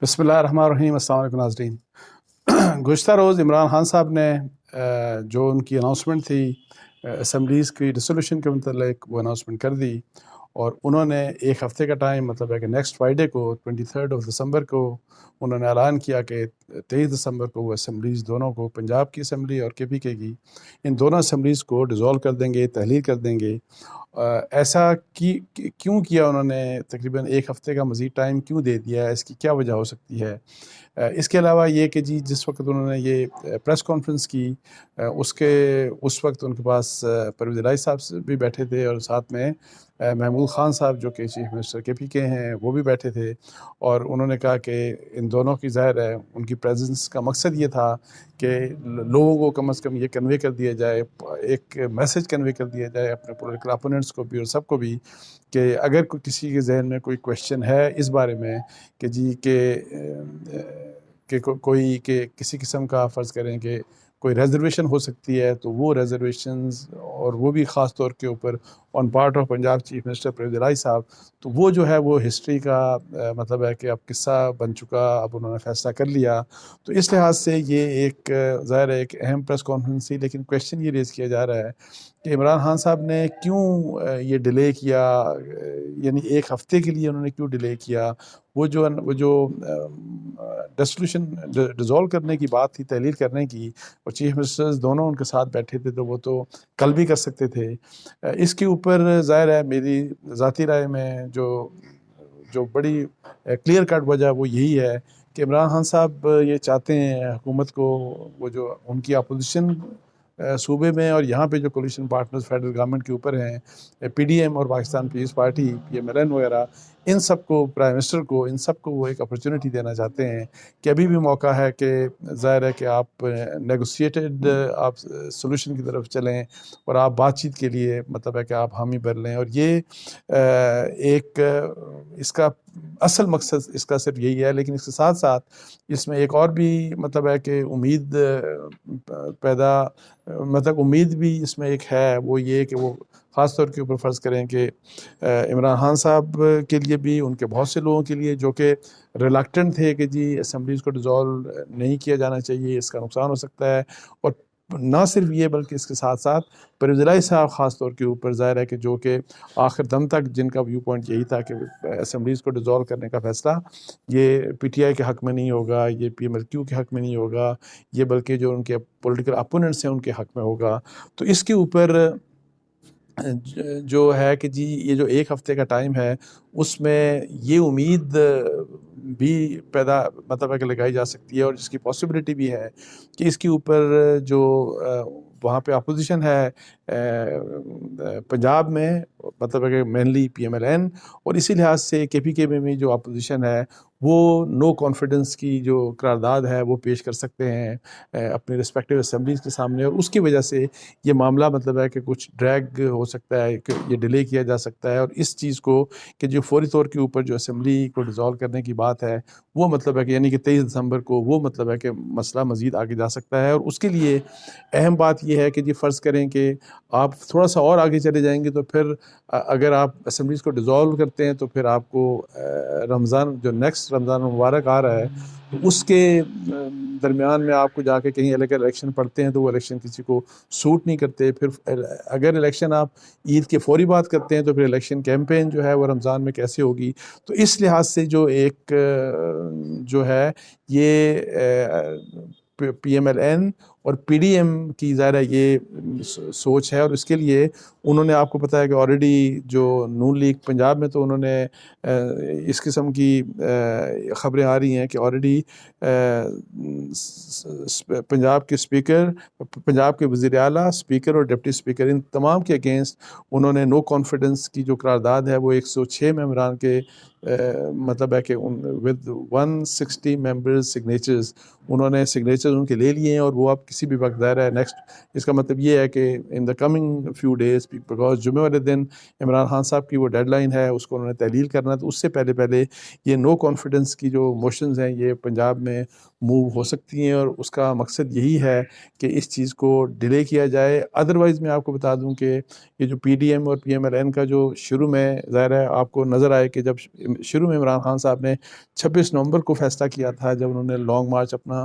بسم اللہ الرحمن الرحیم۔ السلام علیکم ناظرین۔ گزشتہ روز عمران خان صاحب نے جو ان کی اناؤنسمنٹ تھی اسمبلیز کی ڈسولوشن کے متعلق، وہ اناؤنسمنٹ کر دی، اور انہوں نے ایک ہفتے کا ٹائم، مطلب ہے کہ نیکسٹ فرائیڈے کو 23 دسمبر کو انہوں نے اعلان کیا کہ 23 دسمبر کو وہ اسمبلیز دونوں کو، پنجاب کی اسمبلی اور KPK کی، ان دونوں اسمبلیز کو ڈیزولو کر دیں گے، تحلیل کر دیں گے۔ ایسا کیوں کیا انہوں نے؟ تقریباً ایک ہفتے کا مزید ٹائم کیوں دے دیا ہے؟ اس کی کیا وجہ ہو سکتی ہے؟ اس کے علاوہ یہ کہ جس وقت انہوں نے یہ پریس کانفرنس کی، اس وقت ان کے پاس پرویز الہی صاحب بھی بیٹھے تھے، اور ساتھ میں محمود خان صاحب جو کہ چیف منسٹر KPK ہیں وہ بھی بیٹھے تھے، اور انہوں نے کہا کہ ان دونوں کی ظاہر ہے ان کی پریزنس کا مقصد یہ تھا کہ لوگوں کو کم از کم یہ کنوے کر دیا جائے، ایک میسج کنوے کر دیا جائے اپنے پولیٹیکل اپوننٹس کو بھی اور سب کو بھی، کہ اگر کسی کے ذہن میں کوئی کویشچن ہے اس بارے میں کہ کوئی کہ کسی قسم کا فرض کریں کہ کوئی ریزرویشن ہو سکتی ہے، تو وہ ریزرویشنز، اور وہ بھی خاص طور کے اوپر on part of Punjab chief minister Pervaiz Elahi صاحب، تو وہ جو ہے وہ ہسٹری کا مطلب ہے کہ اب قصہ بن چکا، اب انہوں نے فیصلہ کر لیا۔ تو اس لحاظ سے یہ ایک ظاہر ہے ایک اہم پریس کانفرنس تھی، لیکن کویشچن یہ ریز کیا جا رہا ہے کہ عمران خان صاحب نے کیوں یہ ڈیلے کیا، یعنی ایک ہفتے کے لیے انہوں نے کیوں ڈیلے کیا؟ وہ جو ڈسولوشن ڈیزولو کرنے کی بات تھی، تحلیل کرنے کی، اور چیف منسٹرز دونوں ان کے ساتھ بیٹھے تھے، تو وہ تو کل بھی کر سکتے تھے۔ اس کے اوپر ظاہر ہے میری ذاتی رائے میں جو بڑی کلیئر کٹ وجہ وہ یہی ہے کہ عمران خان صاحب یہ چاہتے ہیں حکومت کو، وہ جو ان کی اپوزیشن صوبے میں اور یہاں پہ جو کولیشن پارٹنرز فیڈرل گورنمنٹ کے اوپر ہیں، PDM اور پاکستان پیپلز پارٹی PMLN وغیرہ، ان سب کو، پرائم منسٹر کو، ان سب کو وہ ایک اپرچونٹی دینا چاہتے ہیں کہ ابھی بھی موقع ہے کہ ظاہر ہے کہ آپ نیگوسیٹڈ آپ سولوشن کی طرف چلیں، اور آپ بات چیت کے لیے مطلب ہے کہ آپ حامی بھر لیں۔ اور یہ ایک اس کا اصل مقصد اس کا صرف یہی ہے، لیکن اس کے ساتھ ساتھ اس میں ایک اور بھی مطلب ہے کہ امید بھی اس میں ایک ہے، وہ یہ کہ وہ خاص طور کے اوپر فرض کریں کہ عمران خان صاحب کے لیے بھی، ان کے بہت سے لوگوں کے لیے جو کہ ریلکٹنٹ تھے کہ جی اسمبلیز کو ڈیزولو نہیں کیا جانا چاہیے، اس کا نقصان ہو سکتا ہے، اور نہ صرف یہ بلکہ اس کے ساتھ ساتھ پرویز الہی صاحب خاص طور کے اوپر ظاہر ہے کہ جو کہ آخر دم تک جن کا ویو پوائنٹ یہی تھا کہ اسمبلیز کو ڈیزولو کرنے کا فیصلہ یہ PTI کے حق میں نہیں ہوگا، یہ PMLQ کے حق میں نہیں ہوگا، یہ بلکہ جو ان کے پولیٹیکل اپوننٹس ہیں ان کے حق میں ہوگا۔ تو اس کے اوپر جو ہے کہ جی یہ جو ایک ہفتے کا ٹائم ہے، اس میں یہ امید بھی پیدا مطلب ہے کہ لگائی جا سکتی ہے، اور جس کی پاسبلٹی بھی ہے کہ اس کے اوپر جو وہاں پہ اپوزیشن ہے پنجاب میں، مطلب ہے کہ مینلی PMLN، اور اسی لحاظ سے KPK میں بھی جو اپوزیشن ہے وہ نو کانفیڈنس کی جو قرارداد ہے وہ پیش کر سکتے ہیں اپنی رسپیکٹیو اسمبلیز کے سامنے، اور اس کی وجہ سے یہ معاملہ مطلب ہے کہ کچھ ڈریگ ہو سکتا ہے، کہ یہ ڈیلے کیا جا سکتا ہے، اور اس چیز کو کہ جو فوری طور کے اوپر جو اسمبلی کو ڈیزولو کرنے کی بات ہے وہ مطلب ہے کہ یعنی کہ 23 دسمبر کو وہ مطلب ہے کہ مسئلہ مزید آگے جا سکتا ہے۔ اور اس کے لیے اہم بات یہ ہے کہ جی فرض کریں کہ آپ تھوڑا سا اور آگے چلے جائیں گے، تو پھر اگر آپ اسمبلیز کو ڈیزولو کرتے ہیں تو پھر آپ کو رمضان، جو نیکسٹ رمضان مبارک آ رہا ہے، تو اس کے درمیان میں آپ کو جا کے کہیں الیکشن پڑھتے ہیں، تو وہ الیکشن کسی کو سوٹ نہیں کرتے۔ پھر اگر الیکشن آپ عید کے فوری بات کرتے ہیں تو پھر الیکشن کیمپین جو ہے وہ رمضان میں کیسے ہوگی؟ تو اس لحاظ سے جو ایک جو ہے یہ PMLN اور PDM کی ظاہر ہے یہ سوچ ہے، اور اس کے لیے انہوں نے، آپ کو پتہ ہے کہ آلریڈی جو نون لیگ پنجاب میں، تو انہوں نے اس قسم کی خبریں آ رہی ہیں کہ آلریڈی پنجاب کے اسپیکر، پنجاب کے وزیر اعلیٰ، اسپیکر اور ڈپٹی اسپیکر، ان تمام کے اگینسٹ انہوں نے نو کانفیڈنس کی جو قرارداد ہے وہ 106 ممبران کے مطلب ہے کہ ود 160 ممبرز سگنیچرز، انہوں نے سگنیچرز ان کے لے لیے ہیں، اور وہ اب کسی بھی وقت ظاہر ہے نیکسٹ، اس کا مطلب یہ ہے کہ in the coming few days, because جمعہ والے دن عمران خان صاحب کی وہ ڈیڈ لائن ہے، اس کو انہوں نے تحلیل کرنا، تو اس سے پہلے یہ نو کانفیڈنس کی جو موشنز ہیں یہ پنجاب میں موو ہو سکتی ہیں، اور اس کا مقصد یہی ہے کہ اس چیز کو ڈیلے کیا جائے۔ ادروائز میں آپ کو بتا دوں کہ یہ جو PDM اور PMLN کا جو شروع میں ظاہر ہے آپ کو نظر آئے کہ جب شروع میں عمران خان صاحب نے 26 نومبر کو فیصلہ کیا تھا جب انہوں نے لانگ مارچ اپنا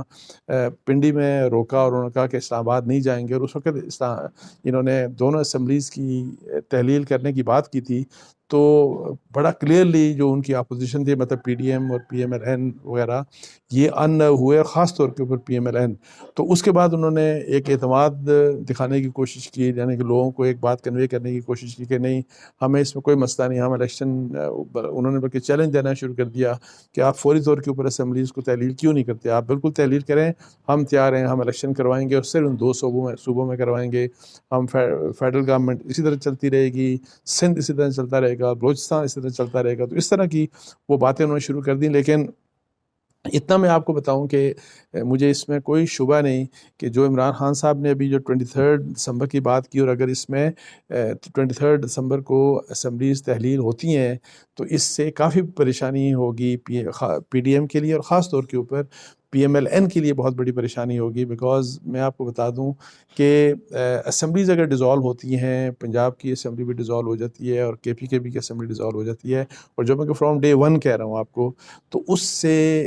پنڈی میں روکا اور انہوں نے کہا کہ اسلام آباد نہیں جائیں گے، اور اس وقت انہوں نے دونوں اسمبلیز کی تحلیل کرنے کی بات کی تھی، تو بڑا کلیئرلی جو ان کی اپوزیشن تھی، مطلب پی ڈی ایم اور پی ایم ایل این وغیرہ، یہ ان ہوئے، خاص طور کے اوپر پی ایم ایل این۔ تو اس کے بعد انہوں نے ایک اعتماد دکھانے کی کوشش کی، یعنی کہ لوگوں کو ایک بات کنوے کرنے کی کوشش کی کہ نہیں، ہمیں اس میں کوئی مسئلہ نہیں، ہم الیکشن، انہوں نے بلکہ چیلنج دینا شروع کر دیا کہ آپ فوری طور کے اوپر اسمبلیز کو تحلیل کیوں نہیں کرتے، آپ بالکل تحلیل کریں، ہم تیار ہیں، ہم الیکشن کروائیں گے، اور صرف ان 2 صوبوں میں کروائیں گے، ہم فیڈرل گورنمنٹ اسی طرح چلتی رہے گی، سندھ اسی طرح چلتا رہے گا، بلوچستان اسی طرح چلتا رہے گا۔ تو اس طرح کی وہ باتیں انہوں نے شروع کر دیں، لیکن اتنا میں آپ کو بتاؤں کہ مجھے اس میں کوئی شبہ نہیں کہ جو عمران خان صاحب نے ابھی جو 23 دسمبر کی بات کی، اور اگر اس میں 23 دسمبر کو اسمبلیز تحلیل ہوتی ہیں تو اس سے کافی پریشانی ہوگی پی ڈی ایم کے لیے، اور خاص طور کے اوپر پی ایم ایل این کے لیے بہت بڑی پریشانی ہوگی، بیکاز میں آپ کو بتا دوں کہ اسمبلیز اگر ڈیزالو ہوتی ہیں، پنجاب کی اسمبلی بھی ڈیزالو ہو جاتی ہے اور کے پی کی اسمبلی ڈیزالو ہو جاتی ہے، اور جو میں کہ فرام ڈے 1 کہہ رہا ہوں آپ کو، تو اس سے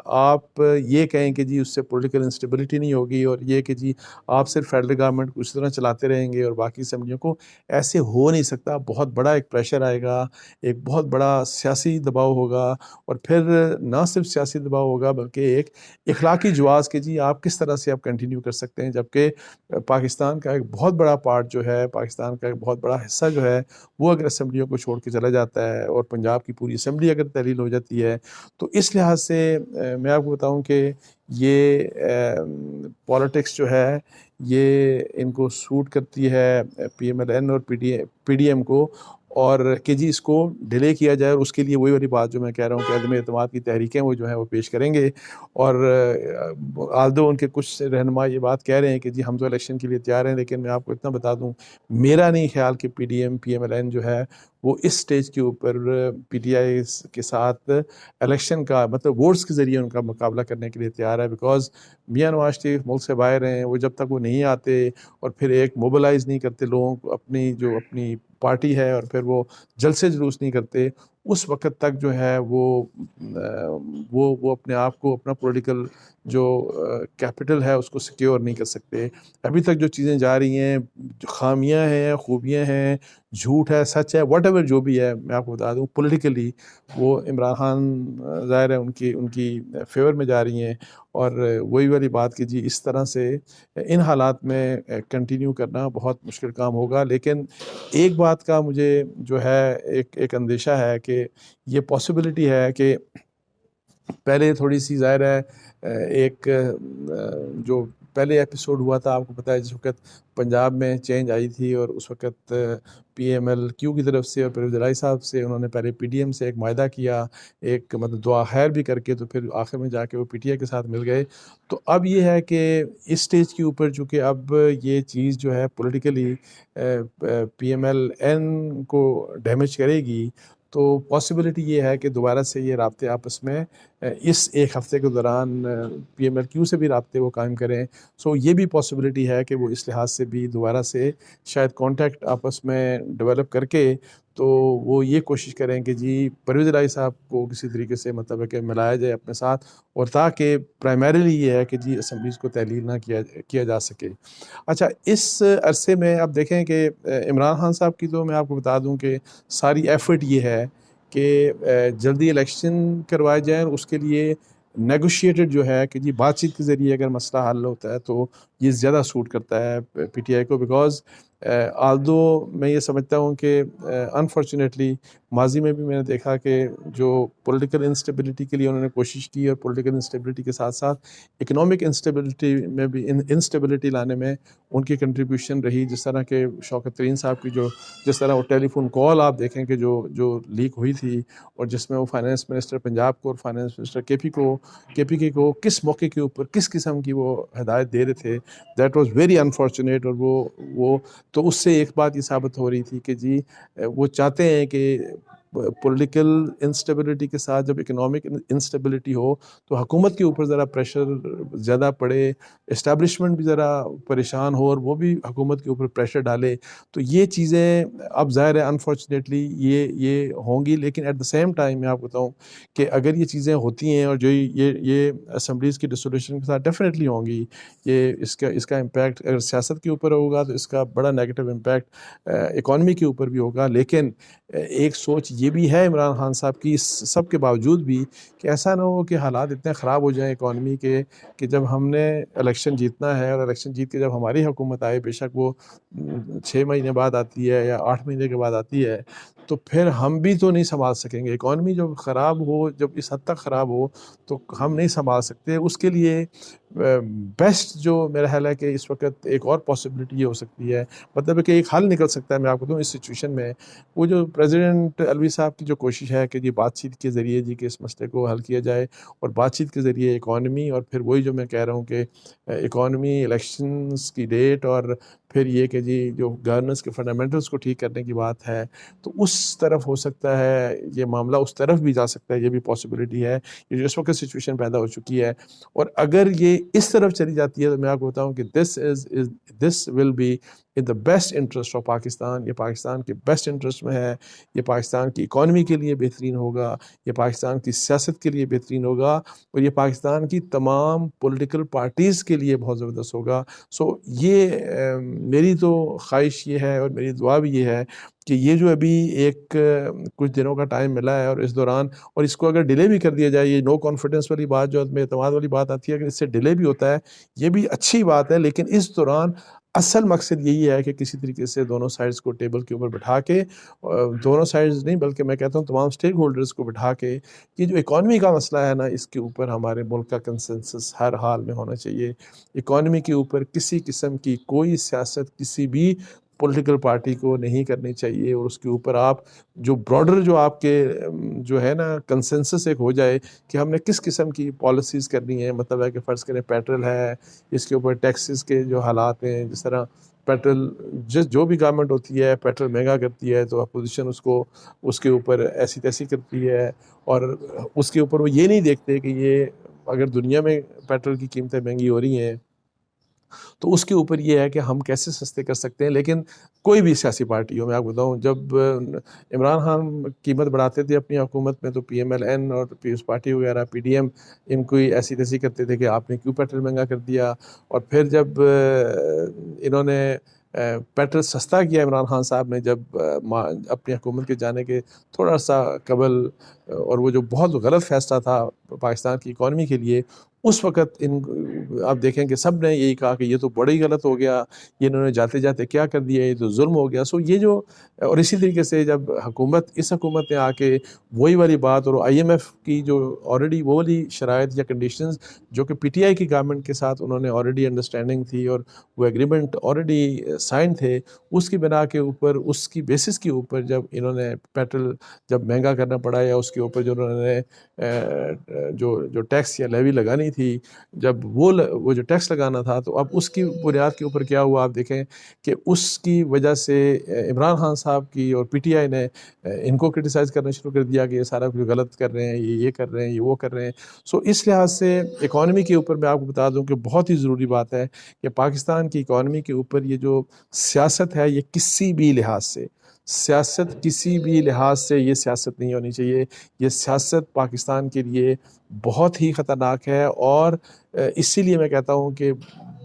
آپ یہ کہیں کہ جی اس سے پولیٹیکل انسٹیبلٹی نہیں ہوگی، اور یہ کہ جی آپ صرف فیڈرل گورنمنٹ کو اس طرح چلاتے رہیں گے اور باقی اسمبلیوں کو، ایسے ہو نہیں سکتا۔ بہت بڑا ایک پریشر آئے گا، ایک بہت بڑا سیاسی دباؤ ہوگا، اور پھر نہ صرف سیاسی دباؤ ہوگا بلکہ ایک اخلاقی جواز کہ جی آپ کس طرح سے آپ کنٹینیو کر سکتے ہیں، جبکہ پاکستان کا ایک بہت بڑا پارٹ جو ہے، پاکستان کا ایک بہت بڑا حصہ جو ہے، وہ اگر اسمبلیوں کو چھوڑ کے چلا جاتا ہے، اور پنجاب کی پوری اسمبلی اگر تحلیل ہو جاتی ہے، تو اس لحاظ سے میں آپ کو بتاؤں کہ یہ پالیٹکس جو ہے یہ ان کو سوٹ کرتی ہے، پی ایم ایل این اور پی ڈی ایم کو، اور کہ جی اس کو ڈیلے کیا جائے، اور اس کے لیے وہی والی بات جو میں کہہ رہا ہوں کہ عدم اعتماد کی تحریکیں وہ جو ہیں وہ پیش کریں گے، اور آلدو ان کے کچھ رہنما یہ بات کہہ رہے ہیں کہ جی ہم تو الیکشن کے لیے تیار ہیں، لیکن میں آپ کو اتنا بتا دوں، میرا نہیں خیال کہ P D M P M L N جو ہے وہ اس سٹیج کے اوپر پی ٹی آئی کے ساتھ الیکشن کا مطلب ووٹس کے ذریعے ان کا مقابلہ کرنے کے لیے تیار ہے، بیکاز میاں نواز شریف ملک سے باہر ہیں، وہ جب تک وہ نہیں آتے اور پھر ایک موبلائز نہیں کرتے لوگوں کو، اپنی پارٹی ہے، اور پھر وہ جلسے جلوس نہیں کرتے، اس وقت تک جو ہے وہ اپنے آپ کو، اپنا پولیٹیکل جو کیپٹل ہے اس کو سیکیور نہیں کر سکتے۔ ابھی تک جو چیزیں جا رہی ہیں، جو خامیاں ہیں، خوبیاں ہیں، جھوٹ ہے، سچ ہے، واٹ ایور جو بھی ہے، میں آپ کو بتا دوں پولیٹیکلی وہ عمران خان ظاہر ہے ان کی فیور میں جا رہی ہیں، اور وہی والی بات کہ جی اس طرح سے ان حالات میں کنٹینیو کرنا بہت مشکل کام ہوگا۔ لیکن ایک بات کا مجھے جو ہے ایک اندیشہ ہے کہ یہ پاسبلٹی ہے کہ پہلے تھوڑی سی ظاہر ہے ایک جو پہلے ایپیسوڈ ہوا تھا، آپ کو پتہ ہے جس وقت پنجاب میں چینج آئی تھی، اور اس وقت پی ایم ایل کیو کی طرف سے اور پرویز الہی صاحب سے انہوں نے پہلے پی ڈی ایم سے ایک معاہدہ کیا، ایک مطلب دعا خیر بھی کر کے، تو پھر آخر میں جا کے وہ پی ٹی آئی کے ساتھ مل گئے۔ تو اب یہ ہے کہ اس سٹیج کے اوپر چونکہ اب یہ چیز جو ہے politically P M L N کو ڈیمیج کرے گی، تو پاسبلٹی یہ ہے کہ دوبارہ سے یہ رابطے آپس میں اس ایک ہفتے کے دوران پی ایم ایل کیو سے بھی رابطے وہ قائم کریں۔ سو یہ بھی پاسبلٹی ہے کہ وہ اس لحاظ سے بھی دوبارہ سے شاید کانٹیکٹ آپس میں ڈیولپ کر کے تو وہ یہ کوشش کریں کہ جی پرویز الہی صاحب کو کسی طریقے سے مطلب ہے کہ ملایا جائے اپنے ساتھ، اور تاکہ پرائمریلی یہ ہے کہ جی اسمبلیز کو تحلیل نہ کیا جا سکے۔ اچھا، اس عرصے میں آپ دیکھیں کہ عمران خان صاحب کی تو میں آپ کو بتا دوں کہ ساری ایفرٹ یہ ہے کہ جلدی الیکشن کروائے جائیں، اور اس کے لیے نیگوشیٹڈ جو ہے کہ جی بات چیت کے ذریعے اگر مسئلہ حل ہوتا ہے تو یہ زیادہ سوٹ کرتا ہے پی ٹی آئی کو، بیکاز آلدو میں یہ سمجھتا ہوں کہ انفارچونیٹلی ماضی میں بھی میں نے دیکھا کہ جو پولیٹیکل انسٹیبلٹی کے لیے انہوں نے کوشش کی، اور پولیٹیکل انسٹیبلٹی کے ساتھ ساتھ اکنامک انسٹیبلٹی میں بھی انسٹیبلٹی لانے میں ان کی کنٹریبیوشن رہی، جس طرح کہ شوکت ترین صاحب کی جس طرح وہ ٹیلی فون کال آپ دیکھیں کہ جو لیک ہوئی تھی، اور جس میں وہ فائنانس منسٹر پنجاب کو اور فائنانس منسٹر کے پی کے کو کس موقع کے اوپر کس قسم کی وہ ہدایت دے رہے تھے، دیٹ واز ویری انفارچونیٹ۔ اور وہ تو اس سے ایک بات یہ ثابت ہو رہی تھی کہ جی وہ چاہتے ہیں کہ پولیٹیکل انسٹیبلٹی کے ساتھ جب اکنامک انسٹیبلٹی ہو تو حکومت کے اوپر ذرا پریشر زیادہ پڑے، اسٹیبلشمنٹ بھی ذرا پریشان ہو اور وہ بھی حکومت کے اوپر پریشر ڈالے، تو یہ چیزیں اب ظاہر ہے انفارچونیٹلی یہ ہوں گی. لیکن ایٹ دا سیم ٹائم میں آپ کو بتاؤں کہ اگر یہ چیزیں ہوتی ہیں اور جو یہ اسمبلیز کی ڈسولوشن کے ساتھ ڈیفینیٹلی ہوں گی، یہ اس کا امپیکٹ اگر سیاست کے اوپر ہوگا تو اس کا بڑا نیگیٹو امپیکٹ اکانومی کے اوپر بھی ہوگا. لیکن ایک سوچ یہ بھی ہے عمران خان صاحب کی اس سب کے باوجود بھی کہ ایسا نہ ہو کہ حالات اتنے خراب ہو جائیں اکانومی کے کہ جب ہم نے الیکشن جیتنا ہے اور الیکشن جیت کے جب ہماری حکومت آئے، بے شک وہ 6 مہینے بعد آتی ہے یا 8 مہینے کے بعد آتی ہے، تو پھر ہم بھی تو نہیں سنبھال سکیں گے. اکانومی جب خراب ہو، جب اس حد تک خراب ہو تو ہم نہیں سنبھال سکتے. اس کے لیے بیسٹ جو میرا خیال ہے کہ اس وقت ایک اور پاسبلٹی یہ ہو سکتی ہے، مطلب ہے کہ ایک حل نکل سکتا ہے. میں آپ کو دوں اس سچویشن میں وہ جو پریزیڈنٹ الوی صاحب کی جو کوشش ہے کہ جی بات چیت کے ذریعے جی کہ اس مسئلے کو حل کیا جائے، اور بات چیت کے ذریعے اکانومی، اور پھر وہی جو میں کہہ رہا ہوں کہ اکانومی، الیکشنز کی ڈیٹ، اور پھر یہ کہ جی جو گورننس کے فنڈامنٹلز کو ٹھیک کرنے کی بات ہے، تو اس طرف ہو سکتا ہے یہ معاملہ، اس طرف بھی جا سکتا ہے. یہ بھی پاسبلٹی ہے یہ جو اس وقت سچویشن پیدا ہو چکی ہے. اور اگر یہ اس طرف چلی جاتی ہے تو میں آپ کو بتاؤں کہ this will be in the best interest of Pakistan. یہ پاکستان کے بیسٹ انٹرسٹ میں ہے، یہ پاکستان کی اکانومی کے لیے بہترین ہوگا، یہ پاکستان کی سیاست کے لیے بہترین ہوگا، اور یہ پاکستان کی تمام پولیٹیکل پارٹیز کے لیے بہت زبردست ہوگا. یہ میری تو خواہش یہ ہے اور میری دعا بھی یہ ہے کہ یہ جو ابھی ایک کچھ دنوں کا ٹائم ملا ہے، اور اس دوران، اور اس کو اگر ڈیلے بھی کر دیا جائے، یہ نو کانفیڈنس والی بات جو عدم اعتماد والی بات آتی ہے، اگر اس سے ڈیلے بھی ہوتا ہے یہ بھی اچھی بات ہے. لیکن اس دوران اصل مقصد یہی ہے کہ کسی طریقے سے دونوں سائڈز کو ٹیبل کے اوپر بٹھا کے، دونوں سائڈز نہیں بلکہ میں کہتا ہوں تمام سٹیک ہولڈرز کو بٹھا کے، یہ جو اکانومی کا مسئلہ ہے نا، اس کے اوپر ہمارے ملک کا کنسنسس ہر حال میں ہونا چاہیے. اکانومی کے اوپر کسی قسم کی کوئی سیاست کسی بھی پولیٹیکل پارٹی کو نہیں کرنی چاہیے، اور اس کے اوپر آپ جو براڈر جو آپ کے جو ہے نا کنسنسس ایک ہو جائے کہ ہم نے کس قسم کی پالیسیز کرنی ہے. مطلب ہے کہ فرض کریں پیٹرول ہے، اس کے اوپر ٹیکسز کے جو حالات ہیں، جس طرح پیٹرول جو بھی گورنمنٹ ہوتی ہے پیٹرول مہنگا کرتی ہے تو اپوزیشن اس کے اوپر ایسی تیسی کرتی ہے، اور اس کے اوپر وہ یہ نہیں دیکھتے کہ یہ اگر دنیا میں پیٹرول کی قیمتیں مہنگی ہو رہی ہیں تو اس کے اوپر یہ ہے کہ ہم کیسے سستے کر سکتے ہیں. لیکن کوئی بھی سیاسی پارٹی ہو، میں آپ کو بتاؤں جب عمران خان قیمت بڑھاتے تھے اپنی حکومت میں تو پی ایم ایل این اور پیپلز پارٹی وغیرہ پی ڈی ایم ان کو ایسی تیسی کرتے تھے کہ آپ نے کیوں پیٹرول مہنگا کر دیا. اور پھر جب انہوں نے پیٹرول سستا کیا عمران خان صاحب نے جب اپنی حکومت کے جانے کے تھوڑا سا قبل، اور وہ جو بہت غلط فیصلہ تھا پاکستان کی اکانومی کے لیے، اس وقت آپ دیکھیں کہ سب نے یہی کہا کہ یہ تو بڑا ہی غلط ہو گیا، یہ انہوں نے جاتے جاتے کیا کر دیا، یہ تو ظلم ہو گیا. یہ جو، اور اسی طریقے سے جب اس حکومت نے آ کے وہی والی بات، اور آئی ایم ایف کی جو آلریڈی وہ والی شرائط یا کنڈیشنز جو کہ پی ٹی آئی کی گورنمنٹ کے ساتھ انہوں نے آلریڈی انڈرسٹینڈنگ تھی اور وہ ایگریمنٹ آلریڈی سائن تھے، اس کی بنا کے اوپر، اس کی بیسس کے اوپر جب انہوں نے پیٹرول جب مہنگا کرنا پڑا، یا اس کے اوپر جو انہوں نے جو ٹیکس یا لیوی لگانی تھی، جب وہ جو ٹیکس لگانا تھا، تو اب اس کی بنیاد کے اوپر کیا ہوا آپ دیکھیں کہ اس کی وجہ سے عمران خان صاحب کی اور پی ٹی آئی نے ان کو کرٹیسائز کرنا شروع کر دیا کہ یہ سارا کچھ غلط کر رہے ہیں، یہ کر رہے ہیں، یہ وہ کر رہے ہیں. اس لحاظ سے اکانومی کے اوپر میں آپ کو بتا دوں کہ بہت ہی ضروری بات ہے کہ پاکستان کی اکانومی کے اوپر یہ جو سیاست ہے، یہ کسی بھی لحاظ سے یہ سیاست نہیں ہونی چاہیے. یہ سیاست پاکستان کے لیے بہت ہی خطرناک ہے، اور اسی لیے میں کہتا ہوں کہ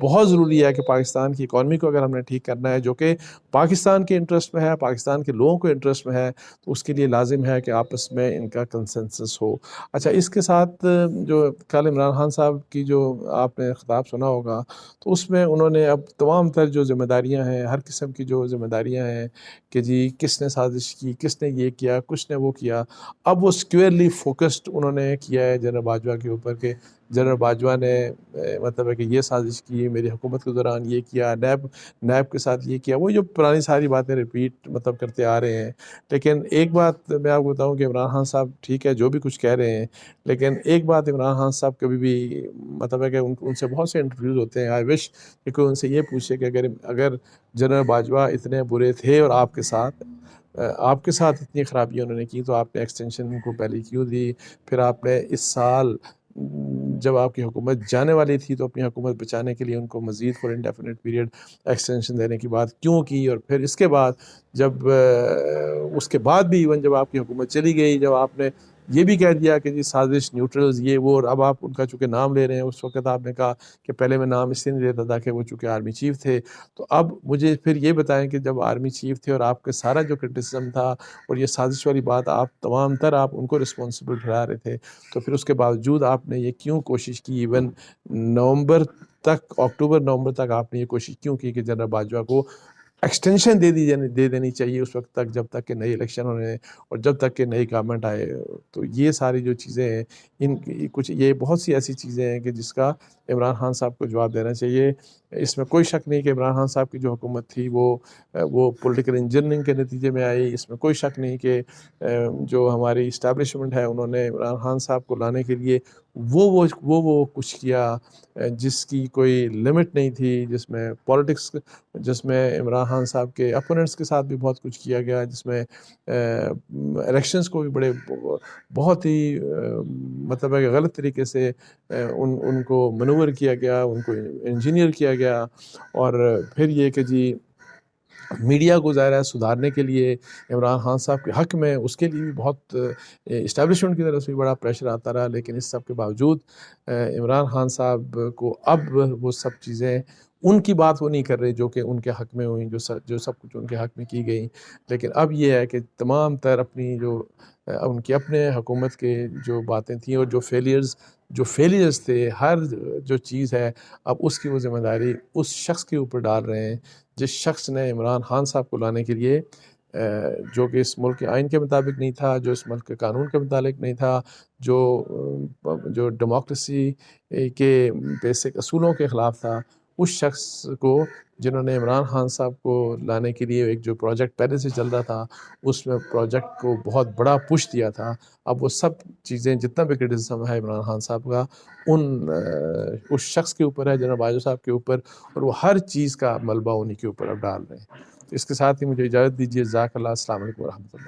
بہت ضروری ہے کہ پاکستان کی اکانومی کو اگر ہم نے ٹھیک کرنا ہے، جو کہ پاکستان کے انٹرسٹ میں ہے، پاکستان کے لوگوں کے انٹرسٹ میں ہے، تو اس کے لیے لازم ہے کہ آپس میں ان کا کنسنسس ہو. اچھا، اس کے ساتھ جو کل عمران خان صاحب کی جو آپ نے خطاب سنا ہوگا، تو اس میں انہوں نے اب تمام تر جو ذمہ داریاں ہیں، ہر قسم کی جو ذمہ داریاں ہیں کہ جی کس نے سازش کی، کس نے یہ کیا، کچھ نے وہ کیا، اب وہ سکوئرلی فوکسڈ انہوں نے کیا ہے جنرل باجوہ کے اوپر کہ جنرل باجوہ نے مطلب ہے کہ یہ سازش کی، میری حکومت کے دوران یہ کیا، نیب کے ساتھ یہ کیا، وہ جو پرانی ساری باتیں ریپیٹ مطلب کرتے آ رہے ہیں. لیکن ایک بات میں آپ کو بتاؤں کہ عمران خان صاحب ٹھیک ہے جو بھی کچھ کہہ رہے ہیں، لیکن ایک بات عمران خان صاحب کبھی بھی مطلب ہے کہ ان سے بہت سے انٹرویوز ہوتے ہیں، آئی وش کہ کوئی ان سے یہ پوچھے کہ اگر جنرل باجوہ اتنے برے تھے اور آپ کے ساتھ آپ کے ساتھ اتنی خرابیاں انہوں نے کی تو آپ نے ایکسٹینشن کو پہلے کیوں دی؟ پھر آپ نے اس سال جب آپ کی حکومت جانے والی تھی تو اپنی حکومت بچانے کے لیے ان کو مزید فور انڈیفینٹ پیریڈ ایکسٹینشن دینے کی بات کیوں کی؟ اور پھر اس کے بعد جب اس کے بعد بھی ایون جب آپ کی حکومت چلی گئی، جب آپ نے یہ بھی کہہ دیا کہ جی سازش نیوٹرلز یہ وہ، اور اب آپ ان کا چونکہ نام لے رہے ہیں، اس وقت آپ نے کہا کہ پہلے میں نام اس لیے نہیں لیتا تھا کہ وہ چونکہ آرمی چیف تھے، تو اب مجھے پھر یہ بتائیں کہ جب آرمی چیف تھے اور آپ کے سارا جو کرٹیسزم تھا اور یہ سازش والی بات آپ تمام تر آپ ان کو رسپانسبل ٹھہرا رہے تھے، تو پھر اس کے باوجود آپ نے یہ کیوں کوشش کی ایون نومبر تک، اکتوبر نومبر تک آپ نے یہ کوشش کیوں کی کہ جنرل باجوہ کو ایکسٹینشن دے دینی چاہیے اس وقت تک جب تک کہ نئی الیکشن ہونے اور جب تک کہ نئی گورنمنٹ آئے؟ تو یہ ساری جو چیزیں ہیں یہ بہت سی ایسی چیزیں ہیں کہ جس کا عمران خان صاحب کو جواب دینا چاہیے۔ اس میں کوئی شک نہیں کہ عمران خان صاحب کی جو حکومت تھی وہ پولیٹیکل انجینئرنگ کے نتیجے میں آئی۔ اس میں کوئی شک نہیں کہ جو ہماری اسٹیبلشمنٹ ہے انہوں نے عمران خان صاحب کو لانے کے لیے وہ کچھ کیا جس کی کوئی لمٹ نہیں تھی، جس میں پالیٹکس، جس میں عمران خان صاحب کے اپوننٹس کے ساتھ بھی بہت کچھ کیا گیا، جس میں الیکشنز کو بھی بہت ہی مطلب ہے کہ غلط طریقے سے ان کو منور کیا گیا، ان کو انجینئر کیا گیا، اور پھر یہ کہ جی میڈیا کو ظاہر ہے سدھارنے کے لیے عمران خان صاحب کے حق میں اس کے لیے بھی بہت اسٹیبلشمنٹ کی طرف سے بھی بڑا پریشر آتا رہا، لیکن اس سب کے باوجود عمران خان صاحب کو اب وہ سب چیزیں ان کی بات وہ نہیں کر رہے جو کہ ان کے حق میں ہوئیں، جو سب کچھ ان کے حق میں کی گئی، لیکن اب یہ ہے کہ تمام تر اپنی جو ان کی اپنے حکومت کے جو باتیں تھیں اور جو فیلیئرز تھے، ہر جو چیز ہے اب اس کی وہ ذمہ داری اس شخص کے اوپر ڈال رہے ہیں جس شخص نے عمران خان صاحب کو لانے کے لیے جو کہ اس ملک کے آئین کے مطابق نہیں تھا، جو اس ملک کے قانون کے متعلق نہیں تھا، جو ڈیموکریسی کے بیسک اصولوں کے خلاف تھا، اس شخص کو جنہوں نے عمران خان صاحب کو لانے کے لیے ایک جو پروجیکٹ پہلے سے چل رہا تھا اس میں پروجیکٹ کو بہت بڑا پش دیا تھا، اب وہ سب چیزیں جتنا بھی کرٹیسزم ہے عمران خان صاحب کا اس شخص کے اوپر ہے، جنرل باجوہ صاحب کے اوپر، اور وہ ہر چیز کا ملبہ انہی کے اوپر اب ڈال رہے ہیں۔ تو اس کے ساتھ ہی مجھے اجازت دیجیے، جزاک اللہ، السلام علیکم ورحمۃ اللہ۔